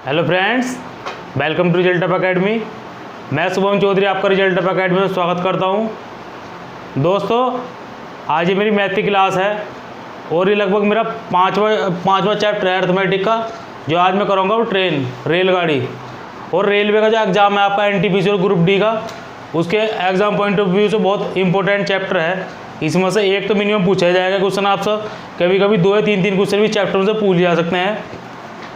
Hello friends, welcome to Result Up Academy. मैं शुभम चौधरी आपका result Up academy में स्वागत करता हूं। दोस्तों, आज ये मेरी मैथ की क्लास है और ये लगभग मेरा पाँचवा चैप्टर है अर्थमेटिक का, जो आज मैं करूँगा वो रेलगाड़ी और रेलवे का जो एग्ज़ाम है आपका NTPC और ग्रुप डी का, उसके एग्ज़ाम पॉइंट ऑफ व्यू से बहुत इंपॉर्टेंट चैप्टर है। इसमें से एक तो मिनिमम पूछा जाएगा क्वेश्चन आपसे, कभी कभी 2 या 3 क्वेश्चन भी चैप्टर से पूछ जा सकते हैं।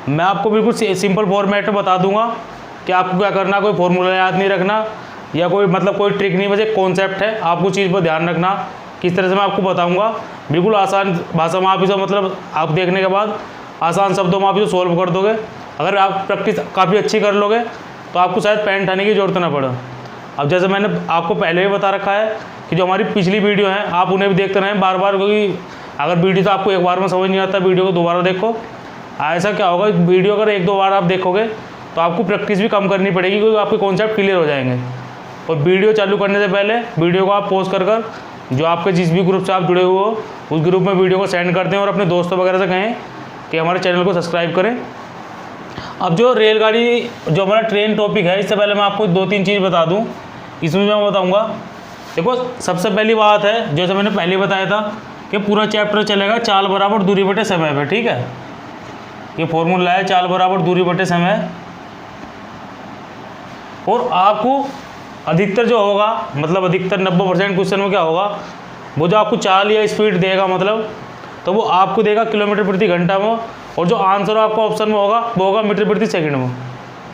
मैं आपको बिल्कुल सिंपल फॉर्मेट में बता दूंगा कि आपको क्या करना, कोई फॉर्मूला याद नहीं रखना या कोई ट्रिक नहीं, बस एक कॉन्सेप्ट है, आपको चीज़ पर ध्यान रखना। किस तरह से मैं आपको बताऊंगा, बिल्कुल आसान भाषा में आप इसे आप देखने के बाद आसान शब्दों में आप इसे सॉल्व कर दोगे। अगर आप प्रैक्टिस काफ़ी अच्छी कर लोगे तो आपको शायद पेन उठाने की ज़रूरत ना पड़े। अब जैसे मैंने आपको पहले भी बता रखा है कि जो हमारी पिछली वीडियो है आप उन्हें भी देखते रहें बार बार, क्योंकि अगर वीडियो तो आपको एक बार में समझ नहीं आता, वीडियो को दोबारा देखो। ऐसा क्या होगा, वीडियो अगर 1-2 बार आप देखोगे तो आपको प्रैक्टिस भी कम करनी पड़ेगी, क्योंकि आपके कॉन्सेप्ट क्लियर हो जाएंगे। और वीडियो चालू करने से पहले वीडियो को आप पॉज कर जो आपके जिस भी ग्रुप से आप जुड़े हुए हो उस ग्रुप में वीडियो को सेंड करते हैं और अपने दोस्तों वगैरह से कहें कि हमारे चैनल को सब्सक्राइब करें। अब जो रेलगाड़ी, जो हमारा ट्रेन टॉपिक है, इससे पहले मैं आपको 2-3 चीज़ बता दूँ। इसमें मैं बताऊँगा, देखो सबसे पहली बात है, जैसे मैंने पहले बताया था कि पूरा चैप्टर चलेगा चाल बराबर दूरी बटे समय पे। ठीक है, ये फॉर्मूला है, चाल बराबर दूरी बटे समय। और आपको अधिकतर जो होगा, मतलब अधिकतर 90% क्वेश्चन में क्या होगा, वो जो आपको चाल या स्पीड देगा, मतलब तो वो आपको देगा किलोमीटर प्रति घंटा में, और जो आंसर आपका ऑप्शन में होगा वो होगा मीटर प्रति सेकंड में।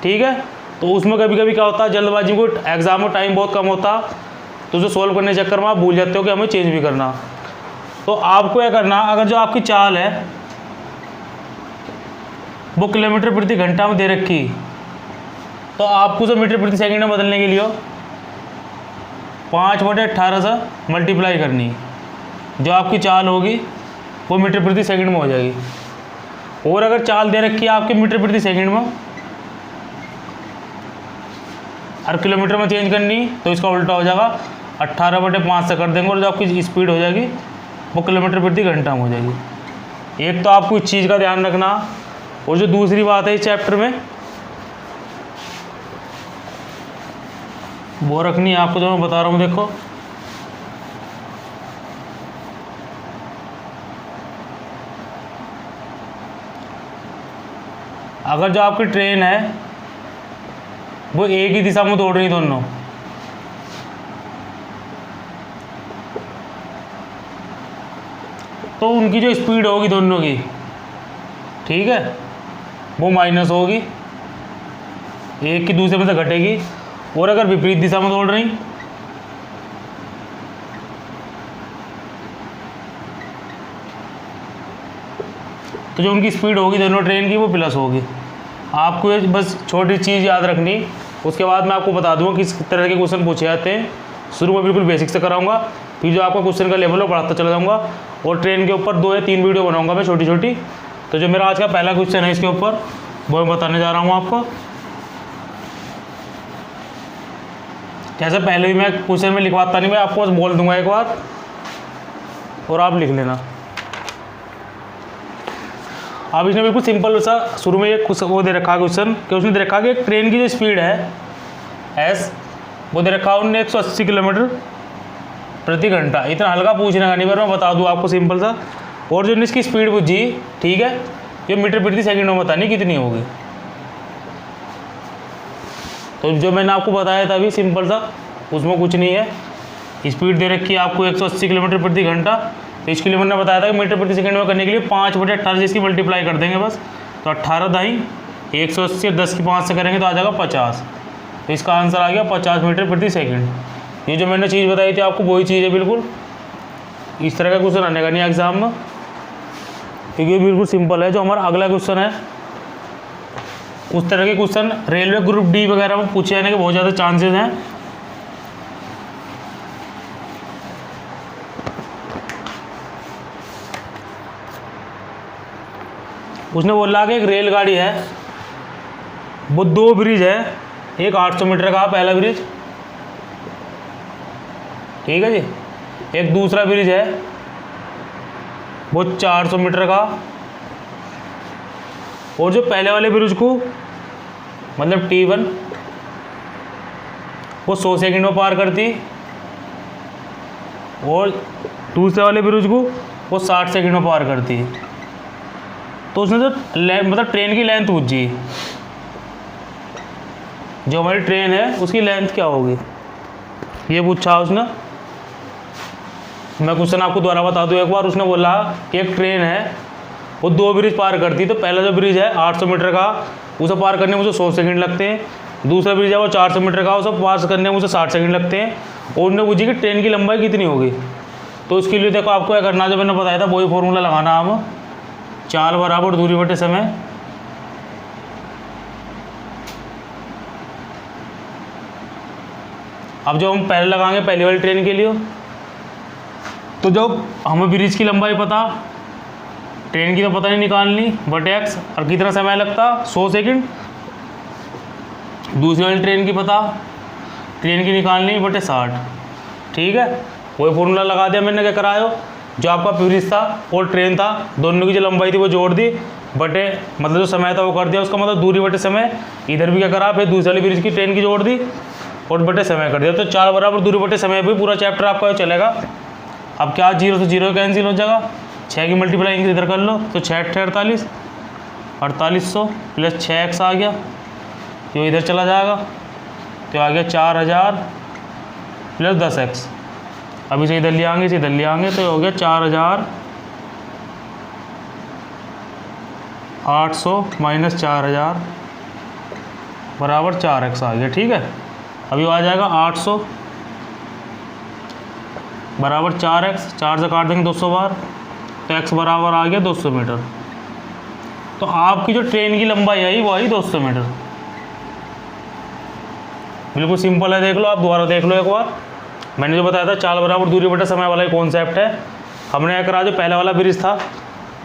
ठीक है, तो उसमें कभी कभी क्या होता है, जल्दबाजी को एग्जाम में टाइम बहुत कम होता, तो उसे सोल्व करने के चक्कर में आप भूल जाते हो कि हमें चेंज भी करना। तो आपको क्या करना, अगर जो आपकी चाल है वो किलोमीटर प्रति घंटा में दे रखी, तो आपको उसे मीटर प्रति सेकंड में बदलने के लिए 5/18 से मल्टीप्लाई करनी, जो आपकी चाल होगी वो मीटर प्रति सेकंड में हो जाएगी। और अगर चाल दे रखी है आपके मीटर प्रति सेकंड में और किलोमीटर में चेंज करनी, तो इसका उल्टा हो जाएगा, 18/5 से कर देंगे और जो आपकी स्पीड हो जाएगी वो किलोमीटर प्रति घंटा में हो जाएगी। एक तो आपको इस चीज़ का ध्यान रखना। और जो दूसरी बात है इस चैप्टर में वो रखनी है आपको, जो मैं बता रहा हूँ। देखो, अगर जो आपकी ट्रेन है वो एक ही दिशा में दौड़ रही दोनों, तो उनकी जो स्पीड होगी दोनों की, ठीक है, वो माइनस होगी, एक की दूसरे में से घटेगी। और अगर विपरीत दिशा में दौड़ रही तो जो उनकी स्पीड होगी दोनों ट्रेन की वो प्लस होगी। आपको ये बस छोटी चीज़ याद रखनी। उसके बाद मैं आपको बता दूंगा किस तरह के क्वेश्चन पूछे जाते हैं। शुरू में बिल्कुल बेसिक से कराऊंगा, फिर जो आपका क्वेश्चन का लेवल है बढ़ाता चला जाऊँगा। और ट्रेन के ऊपर 2 या 3 वीडियो बनाऊँगा मैं छोटी छोटी। तो जो मेरा आज का पहला क्वेश्चन है इसके ऊपर वो मैं बताने जा रहा हूँ आपको। जैसे पहले भी मैं क्वेश्चन में लिखवाता नहीं, मैं आपको बस बोल दूंगा एक बार और आप लिख लेना। अब इसने बिल्कुल सिंपल सा शुरू में एक वो दे रखा है क्वेश्चन, कि उसने दे रखा कि एक ट्रेन की जो स्पीड है एस, वो दे रखा उन्होंने 180 किलोमीटर प्रति घंटा। इतना हल्का पूछने का नहीं, पर मैं बता दूँ आपको सिंपल सा। और जो इसकी स्पीड पूछी, ठीक है, ये मीटर प्रति सेकंड में बतानी कितनी होगी। तो जो मैंने आपको बताया था अभी सिंपल सा, उसमें कुछ नहीं है। स्पीड दे रखी है आपको 180 किलोमीटर प्रति घंटा, तो इसके लिए मैंने बताया था कि मीटर प्रति सेकंड में करने के लिए 5/18 इसकी मल्टीप्लाई कर देंगे बस। तो 18 दाई 180 10 की 5 से करेंगे तो आ जाएगा 50। तो इसका आंसर आ गया 50 मीटर प्रति सेकंड। ये जो मैंने चीज़ बताई थी आपको वही चीज़ है बिल्कुल। इस तरह का क्वेश्चन आने का नहीं एग्जाम में, क्योंकि ये बिल्कुल सिंपल है। जो हमारा अगला क्वेश्चन है उस तरह के क्वेश्चन रेलवे ग्रुप डी वगैरह में पूछे जाने के बहुत ज़्यादा चांसेस हैं। उसने बोला कि एक रेलगाड़ी है, वो 2 ब्रिज है, एक 800 मीटर का पहला ब्रिज, ठीक है जी, एक दूसरा ब्रिज है वो 400 मीटर का, और जो पहले वाले ब्रिज को मतलब T1 वो 100 सेकंड में पार करती, और दूसरे वाले ब्रिज को वो 60 सेकंड में पार करती है। तो उसने तो मतलब ट्रेन की लेंथ पूछी, जो हमारी ट्रेन है उसकी लेंथ क्या होगी, ये पूछा उसने। मैं क्वेश्चन आपको दोबारा बता दूं एक बार। उसने बोला कि एक ट्रेन है वो 2 ब्रिज पार करती है, तो पहला जो ब्रिज है 800 मीटर का, उसे पार करने में मुझे 100 सेकंड लगते हैं। दूसरा ब्रिज है वो 400 मीटर का, उसे पार करने में मुझे 60 सेकंड लगते हैं। और उन्होंने पूछी कि ट्रेन की लंबाई कितनी होगी। तो इसके लिए देखो आपको क्या करना, जो मैंने बताया था वही फॉर्मूला लगाना। हम चाल बराबर दूरी बटे समय, अब जो हम पहले लगाएंगे पहली वाली ट्रेन के लिए, तो जब हमें ब्रिज की लंबाई पता, ट्रेन की तो पता नहीं निकालनी, बटे एक्स, और कितना समय लगता 100 सेकंड। दूसरी वाली ट्रेन की पता, ट्रेन की निकालनी बटे 60। ठीक है, वही फॉर्मूला लगा दिया मैंने। क्या कराया, जो आपका ब्रिज था और ट्रेन था, दोनों की जो लंबाई थी वो जोड़ दी, बटे मतलब जो समय था वो कर दिया, उसका मतलब दूरी बटे समय। इधर भी क्या करा, फिर दूसरी वाली ब्रिज की ट्रेन की जोड़ दी और बटे समय कर दिया। तो 4 बराबर दूरी बटे समय भी पूरा चैप्टर आपका चलेगा। अब क्या 0 से 0 कैंसिल हो जाएगा, 6 की मल्टीप्लाई इधर कर लो, तो 6 48, 4800 प्लस 6x आ गया, जो इधर चला जाएगा, तो आ गया 4000 प्लस 10x। अब इसे इधर ले आएंगे, इसे इधर ले आएंगे, तो हो गया 4800 माइनस 4000 बराबर 4x आ गया। ठीक है, अभी आ जाएगा 800 बराबर 4x, 4 से काट देंगे 200 बार, तो x बराबर आ गया 200 मीटर। तो आपकी जो ट्रेन की लंबाई आई वो आई 200 मीटर। बिल्कुल सिंपल है, देख लो आप, दोबारा देख लो एक बार। मैंने जो बताया था चाल बराबर दूरी बटा समय वाला कॉन्सेप्ट है, हमने क्या करा, जो पहला वाला ब्रिज था,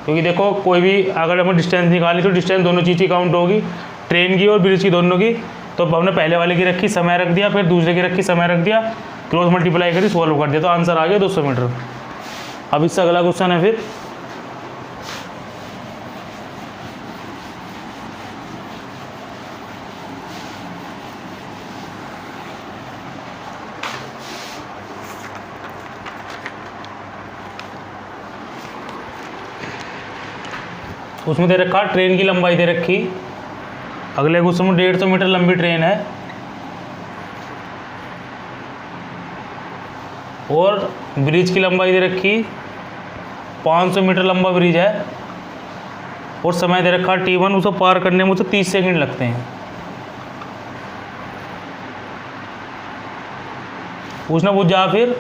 क्योंकि देखो कोई भी अगर हमें डिस्टेंस निकालनी तो डिस्टेंस दोनों चीज़ की काउंट होगी, ट्रेन की और ब्रिज की दोनों की। तो हमने पहले वाले की रखी, समय रख दिया, फिर दूसरे की रखी, समय रख दिया, क्रॉस मल्टीप्लाई करी, सॉल्व कर दिया, तो आंसर आ गया 200 मीटर। अब इससे अगला क्वेश्चन है फिर, उसमें दे रखा ट्रेन की लंबाई दे रखी। अगले क्वेश्चन में 150 मीटर लंबी ट्रेन है और ब्रिज की लंबाई दे रखी 500 मीटर लंबा ब्रिज है, और समय दे रखा T1, उसे पार करने में उसे 30 सेकंड लगते हैं। उसने पूछा फिर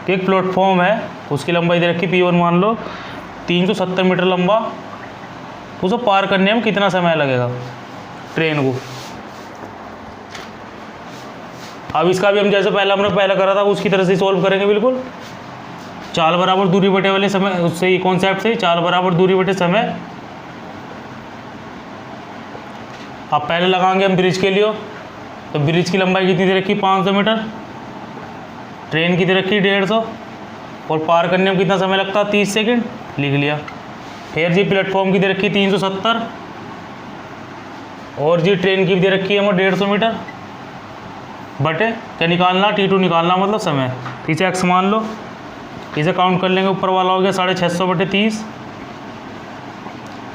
कि एक प्लेटफॉर्म है, उसकी लंबाई दे रखी P1 मान लो 370 मीटर लंबा, उसे पार करने में कितना समय लगेगा ट्रेन को। अब इसका भी हम जैसे हमने पहला करा था उसकी तरह से सॉल्व करेंगे। बिल्कुल चाल बराबर दूरी बटे वाले समय, उससे ही कॉन्सेप्ट से चाल बराबर दूरी बटे समय। अब पहले लगाएंगे हम ब्रिज के लिए, तो ब्रिज की लंबाई कितनी दे रखी 500 मीटर, ट्रेन की दे रखी 150, और पार करने में कितना समय लगता 30 सेकंड, लिख लिया। फिर जी प्लेटफॉर्म की दे रखी 370, और जी ट्रेन की दे रखी है हमें 150 मीटर, बटे क्या निकालना, T2 निकालना, मतलब समय। इसे x मान लो, इसे काउंट कर लेंगे, ऊपर वाला हो गया 650 बटे 30,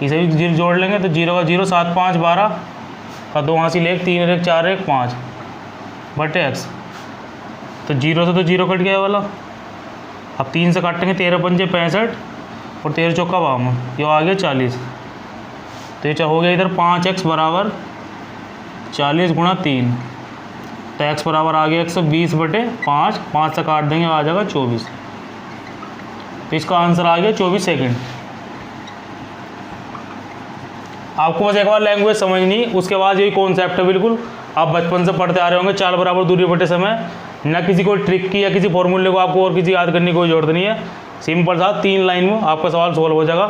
इसे भी जीरो जोड़ लेंगे, तो 0 का 0, 7 5 12 का 2 वहाँ से ले, 3 1 4 1 5 बटे x, तो 0 से तो 0 कट गया वाला। अब 3 से काटेंगे, 13 पंजे 65 और 13 चौका 52, ये आ गया 40। तो ये हो गया इधर 5x बराबर 40 गुणा 3, तो x बराबर आ गया 120 बटे 5, 5 से काट देंगे आ जाएगा 24। तो इसका आंसर आ गया 24 सेकंड। आपको बस एक बार लैंग्वेज समझनी, उसके बाद यही कॉन्सेप्ट है। बिल्कुल आप बचपन से पढ़ते आ रहे होंगे, चाल बराबर दूरी बटे समय, ना किसी कोई ट्रिक की या किसी फॉर्मूले को आपको और किसी याद करने की कोई जरूरत नहीं है। सिंपल सा 3 लाइन में आपका सवाल सॉल्व हो जाएगा।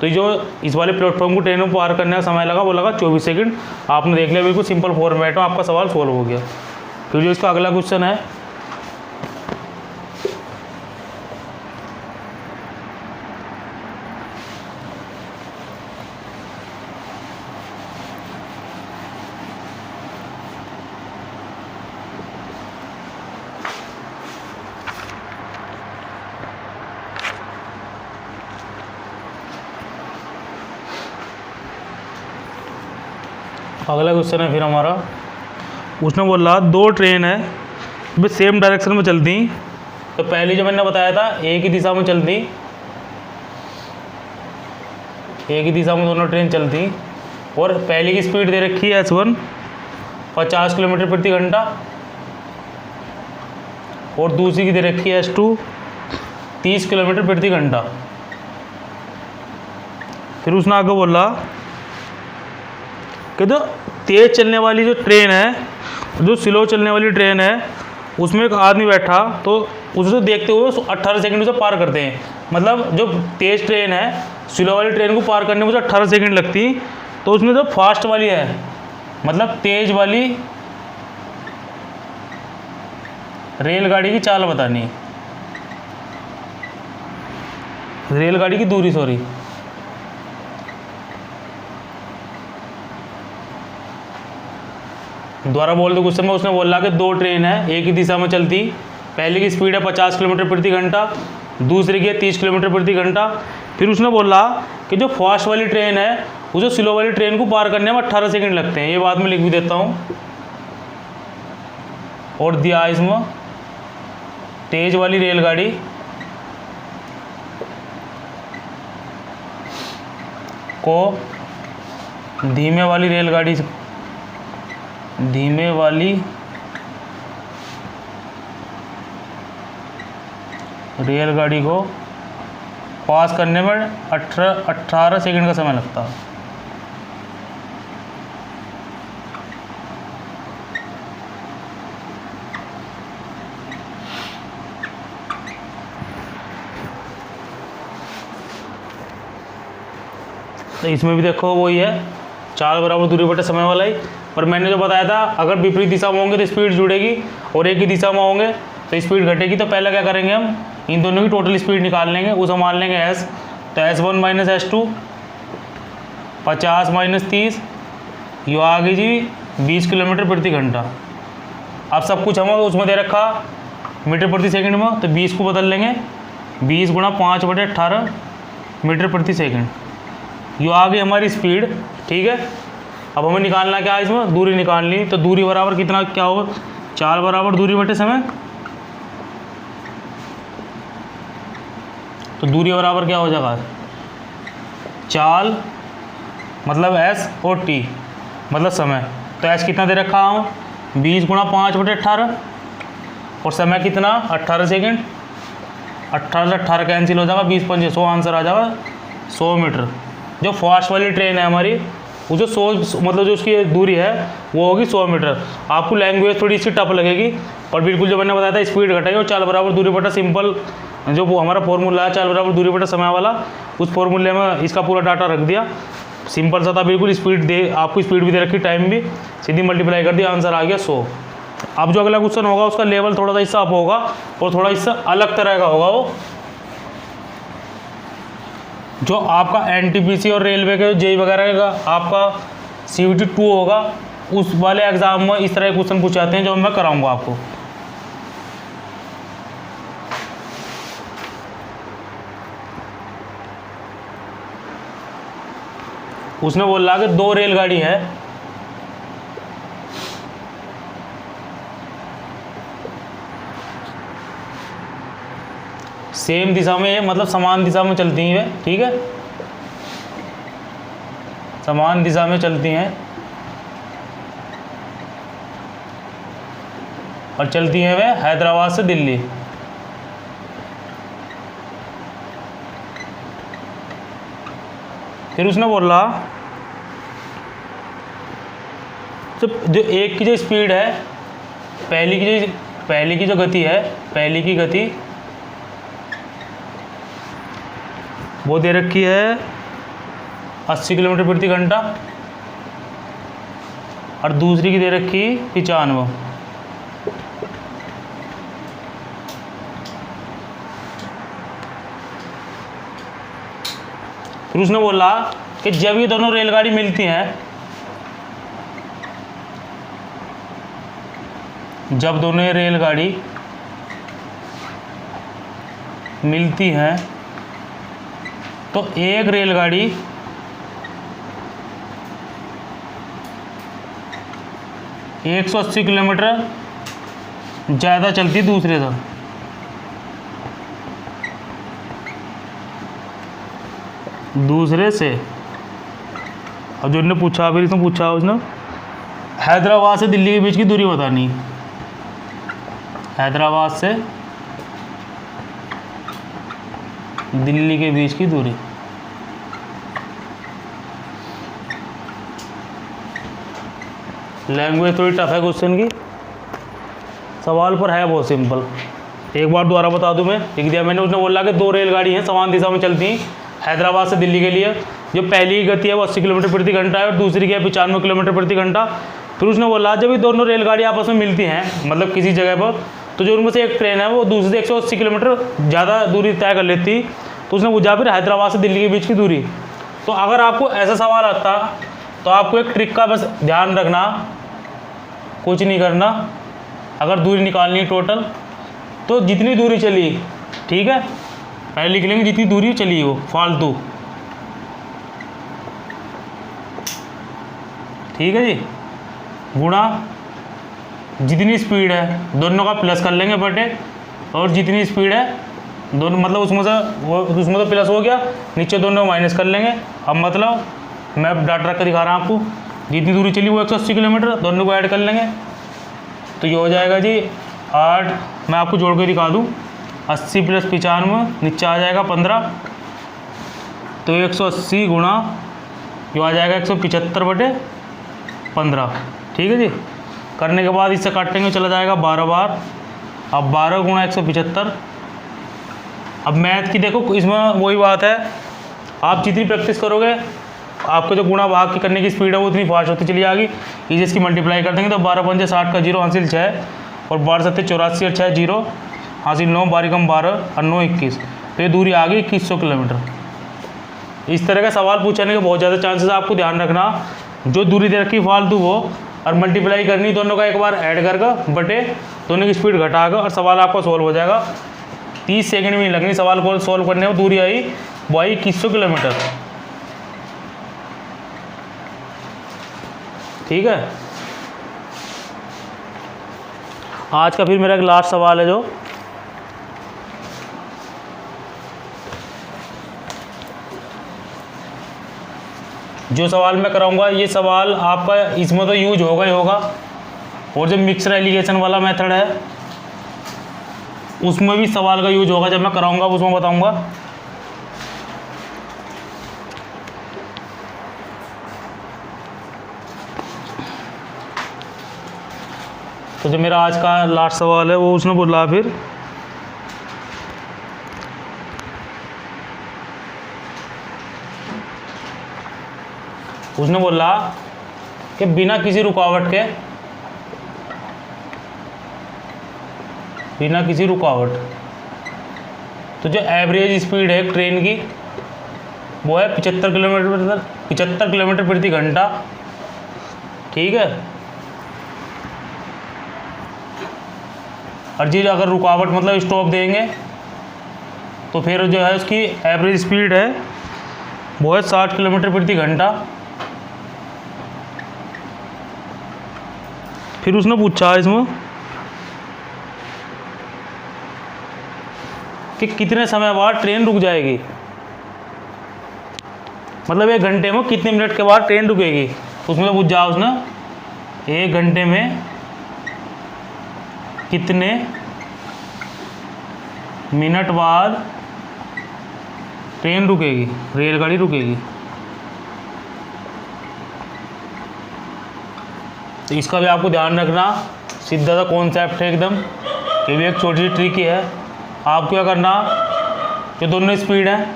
तो जो इस वाले प्लेटफॉर्म को ट्रेन में पार करने का समय लगा वो लगा 24 सेकंड। आपने देख लिया, बिल्कुल सिंपल फॉर्मेट में आपका सवाल सॉल्व हो गया। फिर जो इसका अगला क्वेश्चन है, अगला क्वेश्चन है फिर हमारा, उसने बोला दो ट्रेन है वे सेम डायरेक्शन में चलती। तो पहली जो मैंने बताया था एक ही दिशा में चलती, एक ही दिशा में दोनों ट्रेन चलती, और पहली की स्पीड दे रखी है S1 50 किलोमीटर प्रति घंटा, और दूसरी की दे रखी है S2 30 किलोमीटर प्रति घंटा। फिर उसने आगे बोला कि जो तेज चलने वाली जो ट्रेन है, जो स्लो चलने वाली ट्रेन है, उसमें एक आदमी बैठा तो उसे देखते हुए 18 सेकंड उसे पार करते हैं। मतलब जो तेज ट्रेन है, स्लो वाली ट्रेन को पार करने में उसे 18 सेकंड लगती, तो उसमें जो फास्ट वाली है, मतलब तेज वाली रेलगाड़ी की चाल बतानी है, रेलगाड़ी की दूरी, सॉरी। दोबारा बोल दो क्वेश्चन में। उसने बोला कि दो ट्रेन है एक ही दिशा में चलती, पहले की स्पीड है 50 किलोमीटर प्रति घंटा, दूसरी की है 30 किलोमीटर प्रति घंटा। फिर उसने बोला कि जो फास्ट वाली ट्रेन है उसे स्लो वाली ट्रेन को पार करने में 18 सेकंड लगते हैं। ये बात मैं लिख भी देता हूँ। और दिया इसमें तेज वाली रेलगाड़ी को धीमे वाली रेलगाड़ी को पास करने में 18 सेकंड का समय लगता है। तो इसमें भी देखो वही है, चाल बराबर दूरी बटे समय वाला ही। पर मैंने जो बताया था अगर विपरीत दिशा में होंगे तो स्पीड जुड़ेगी, और एक ही दिशा में होंगे तो स्पीड घटेगी। तो पहले क्या करेंगे, हम इन दोनों की टोटल स्पीड निकाल लेंगे, उसे मान लेंगे S। तो S1 माइनस S2 50 माइनस 30, ये आ गई जी 20 किलोमीटर प्रति घंटा। अब सब कुछ हमें उसमें दे रखा मीटर प्रति सेकंड में, तो 20 को बदल लेंगे, 20 गुणा 5 बटे 18 मीटर प्रति सेकंड। ये आ गई हमारी स्पीड, ठीक है। अब हमें निकालना क्या है, इसमें दूरी निकालनी। तो दूरी बराबर कितना क्या होगा, चाल बराबर दूरी बटे समय। तो दूरी बराबर क्या हो जाएगा, चाल मतलब S और T मतलब समय। तो S कितना दे रखा हूँ, 20 गुणा 5 बटे 18, और समय कितना 18 सेकंड। 18 से 18 कैंसिल हो जाएगा, 20 5 100, आंसर आ जाएगा 100 मीटर। जो फास्ट वाली ट्रेन है हमारी, वो जो 100 मतलब जो उसकी दूरी है वो होगी 100 मीटर। आपको लैंग्वेज थोड़ी इसकी टफ लगेगी, पर बिल्कुल जो मैंने बताया था स्पीड घटाई और चाल बराबर दूरी बटा सिंपल जो वो हमारा फॉर्मूला है चाल बराबर दूरी बटा समय वाला, उस फॉर्मूले में इसका पूरा डाटा रख दिया। सिंपल सा था बिल्कुल। स्पीड दे आपको स्पीड भी दे रखी, टाइम भी, सीधी मल्टीप्लाई कर दिया, आंसर आ गया 100। अब जो अगला क्वेश्चन होगा उसका लेवल थोड़ा सा इससे अप होगा और थोड़ा इससे अलग तरह का होगा। वो जो आपका NTPC और रेलवे के JEE वगैरह का आपका CVT 2 होगा, उस वाले एग्जाम में इस तरह के क्वेश्चन पूछे जाते हैं जो मैं कराऊंगा आपको। उसने बोला कि दो रेलगाड़ी है, सेम दिशा में मतलब समान दिशा में चलती हैं, ठीक है, समान दिशा में चलती हैं और चलती हैं वे हैदराबाद से दिल्ली। फिर उसने बोला तो जो एक की जो स्पीड है, पहली की जो गति है, पहली की गति वो दे रखी है 80 किलोमीटर प्रति घंटा और दूसरी की दे रखी 95। फिर उसने बोला कि जब ये दोनों रेलगाड़ी मिलती हैं, जब दोनों ये रेलगाड़ी मिलती हैं तो एक रेलगाड़ी 180 किलोमीटर ज़्यादा चलती दूसरे से। अब जो उन्होंने पूछा, फिर इसने पूछा उसने हैदराबाद से दिल्ली के बीच की दूरी बतानी। हैदराबाद से दिल्ली के बीच की दूरी। लैंग्वेज थोड़ी टफ है क्वेश्चन की, सवाल पर है बहुत सिंपल। एक बार दोबारा बता दूं मैं, लिख दिया मैंने। उसने बोला कि 2 रेलगाड़ी हैं समान दिशा में चलती हैं हैदराबाद से दिल्ली के लिए। जो पहली की गति है वो 80 किलोमीटर प्रति घंटा है और दूसरी की है 95 किलोमीटर प्रति घंटा। फिर उसने बोला जब ये दोनों रेलगाड़ी आपस में मिलती हैं मतलब किसी जगह पर, तो जो उनमें से एक ट्रेन है वो दूसरे से 180 किलोमीटर ज़्यादा दूरी तय कर लेती। तो उसने पूछा फिर हैदराबाद से दिल्ली के बीच की दूरी। तो अगर आपको ऐसा सवाल आता तो आपको एक ट्रिक का बस ध्यान रखना, कुछ नहीं करना। अगर दूरी निकालनी है टोटल, तो जितनी दूरी चली, ठीक है, पहले लिख लेंगे जितनी दूरी चली वो फालतू, ठीक है जी, गुणा जितनी स्पीड है, दोनों का प्लस कर लेंगे बटे, और जितनी स्पीड है दोनों मतलब उसमें से तो प्लस हो गया, नीचे दोनों को माइनस कर लेंगे। अब मतलब मैं डाटा रख कर दिखा रहा हूँ आपको, जितनी दूरी चली वो 180 किलोमीटर, दोनों को ऐड कर लेंगे तो ये हो जाएगा जी 8। मैं आपको जोड़ के दिखा दूँ, 80 + 95 नीचे आ जाएगा 15, तो 180 गुणा जो आ जाएगा 175/15, ठीक है जी। करने के बाद इससे काटेंगे, चला जाएगा 12 बार। अब 12 गुणा 175। अब मैथ की देखो इसमें वही बात है, आप जितनी प्रैक्टिस करोगे आपको जो गुणा भाग की करने की स्पीड है वो उतनी फास्ट होती चली जाएगी। ये जिसकी मल्टीप्लाई कर देंगे तो 12 × 5 = 60 का 0 हासिल 6 और 12 × 7 = 84 और 6 0 हासिल 9, 12 × 12 और 9 21। तो ये दूरी आ गई 2100 किलोमीटर। इस तरह का सवाल पूछने के बहुत ज़्यादा चांसेस। आपको ध्यान रखना, जो दूरी दे रखी फालतू वो, और मल्टीप्लाई करनी दोनों का एक बार ऐड करके बटे दोनों की स्पीड घटाकर, और सवाल आपका सॉल्व हो जाएगा। 30 सेकंड में लगनी सवाल को सॉल्व करने में। दूरी आई वो आई 2100 किलोमीटर, ठीक है। आज का फिर मेरा एक लास्ट सवाल है, जो सवाल मैं कराऊंगा ये सवाल आपका इसमें तो यूज होगा ही होगा, और जो मिक्सर एलिगेशन वाला मेथड है उसमें भी सवाल का यूज होगा। जब मैं कराऊंगा उसमें बताऊंगा। तो जो मेरा आज का लास्ट सवाल है वो उसने बोला, फिर उसने बोला कि बिना किसी रुकावट तो जो एवरेज स्पीड है ट्रेन की वो है 75 किलोमीटर प्रति घंटा, ठीक है। और जी अगर रुकावट मतलब स्टॉप देंगे तो फिर जो है उसकी एवरेज स्पीड है वो है 60 किलोमीटर प्रति घंटा। फिर उसने पूछा इसमें कि कितने समय बाद ट्रेन रुक जाएगी, मतलब 1 घंटे में कितने मिनट के बाद ट्रेन रुकेगी। उसमें पूछा उसने 1 घंटे में कितने मिनट बाद ट्रेन रुकेगी, रेलगाड़ी रुकेगी। तो इसका भी आपको ध्यान रखना, सीधा सा कॉन्सेप्ट है एकदम। ये भी एक छोटी सी ट्रिक ही है। आपको क्या करना, जो दोनों स्पीड है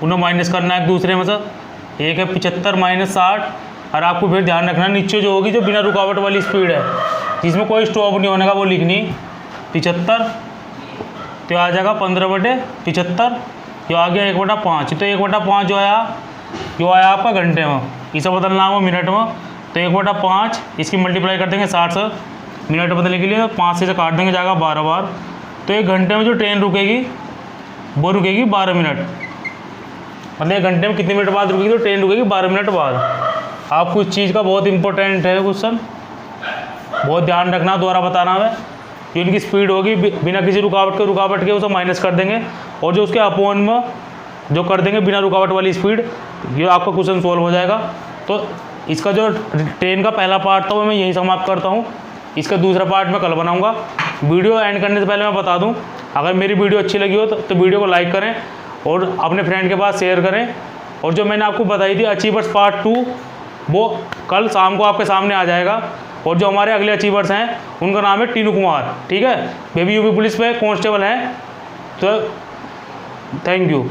उन्हें माइनस करना है एक दूसरे में से। एक है 75 - 60, और आपको फिर ध्यान रखना नीचे जो होगी जो बिना रुकावट वाली स्पीड है जिसमें कोई स्टॉप नहीं होने का वो लिखनी 75, तो आ जाएगा 15/75, जो आ गया 1/5। तो 1/5 जो आया आपका घंटे में, इसे बदलना है वो मिनट में। तो 1/5 इसकी मल्टीप्लाई कर देंगे 60 से, मिनट बदलने के लिए 5 से काट देंगे, जाएगा 12 बार। तो 1 घंटे में जो ट्रेन रुकेगी वो रुकेगी 12 मिनट, मतलब 1 घंटे में कितने मिनट बाद रुकेगी, तो ट्रेन रुकेगी 12 मिनट बाद। आपको इस चीज़ का बहुत इंपॉर्टेंट है क्वेश्चन, बहुत ध्यान रखना, दोबारा बताना है। जो इनकी स्पीड होगी बिना किसी रुकावट के उसे माइनस कर देंगे, और जो उसके अपोन में जो कर देंगे बिना रुकावट वाली स्पीड, ये आपका क्वेश्चन सॉल्व हो जाएगा। तो इसका जो ट्रेन का पहला पार्ट था वो मैं यहीं समाप्त करता हूँ। इसका दूसरा पार्ट मैं कल बनाऊँगा। वीडियो एंड करने से पहले मैं बता दूँ, अगर मेरी वीडियो अच्छी लगी हो तो वीडियो को लाइक करें और अपने फ्रेंड के पास शेयर करें। और जो मैंने आपको बताई थी अचीवर्स पार्ट 2, वो कल शाम को आपके सामने आ जाएगा। और जो हमारे अगले अचीवर्स हैं उनका नाम है टीनू कुमार, ठीक है। वे भी यूपी पुलिस में कांस्टेबल हैं। तो थैंक यू।